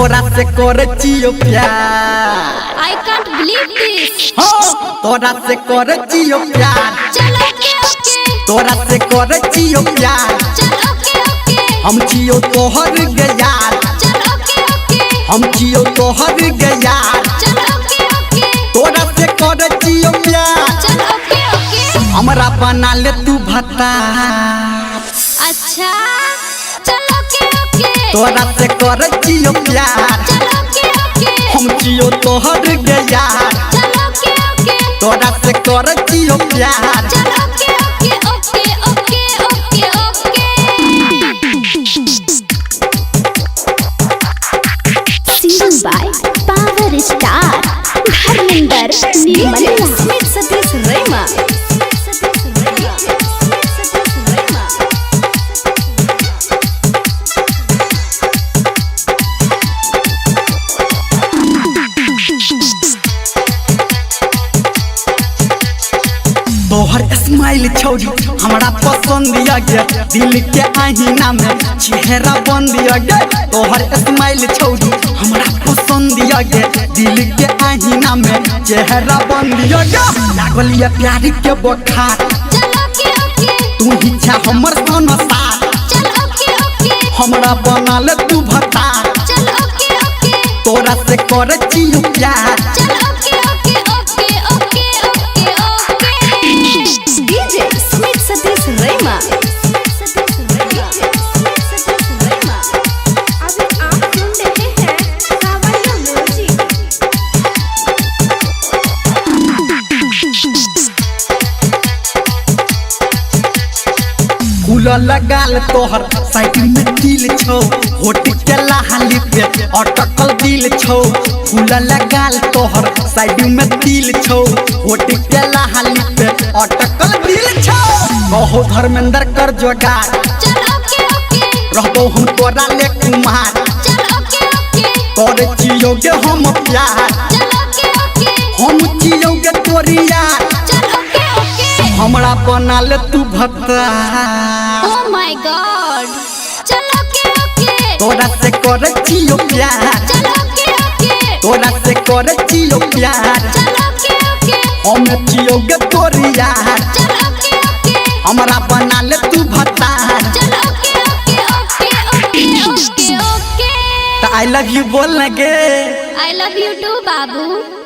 तोरा से करे चियो प्यार। I can't believe this. तोरा से करे चियो प्यार। चलो ओके तोरा से करे चियो प्यार। चलो ओके हम चियो तोहर गयार। चलो ओके हम चियो तोहर गयार। चलो ओके तोरा से करे चियो प्यार। चलो ओके हमरा बना ले तू भत्ता। अच्छा चलो ओके तोरा से करे चियो प्यार। चलो ओके हम चियो तोहर गयार। चलो ओके तोरा से करे चियो प्यार। चलो ओके Singing by Power Star Dharminder Nirmal Smith Satish Rema तोहर स्माइल छोड़ी हमरा पसंद आ गया। दिल के आईना में चेहरा बंद आ गया। तोहर स्माइल छोड़ी हमरा पसंद आ गया। दिल के आईना में चेहरा बंद आ गया। लागल या प्यार के बुखार। चलो ओके तू ही छा हमर संसार। चलो ओके हमरा बना ले तू भत्ता। चलो ओके तोरा से करे चियो प्यार। चलो ओके DJ Smith Satish Rema अभी आप सुन रहे हैं सावरिया म्यूजिक। फूल लगाल तोहर साइकिल में दिल छौ। होट के लाली पे अटकल दिल छौ। फूल लगाल तोहर साइकिल में दिल छौ। होट के लाली पे अटकल दिल छौ। कहो धर्मेंद्र कर जोगार। चलो ओके रहबो हम तोरा ले कुमार। चलो ओके तोरे चियोगे हम प्यार। चलो ओके हम चियोगे तोरी यार। चलो ओके हमरा बना ले तू भत्ता। Oh my God चलो ओके तोरा से करे चियो प्यार। चलो ओके तोरा से करे चियो प्यार। चलो ओके हम चियोगे तोरी यार। चलो ओके हमरा बना ले तू भत्ता। चलो ओके तो आई लव यू बोल लगे। I love you too बाबू।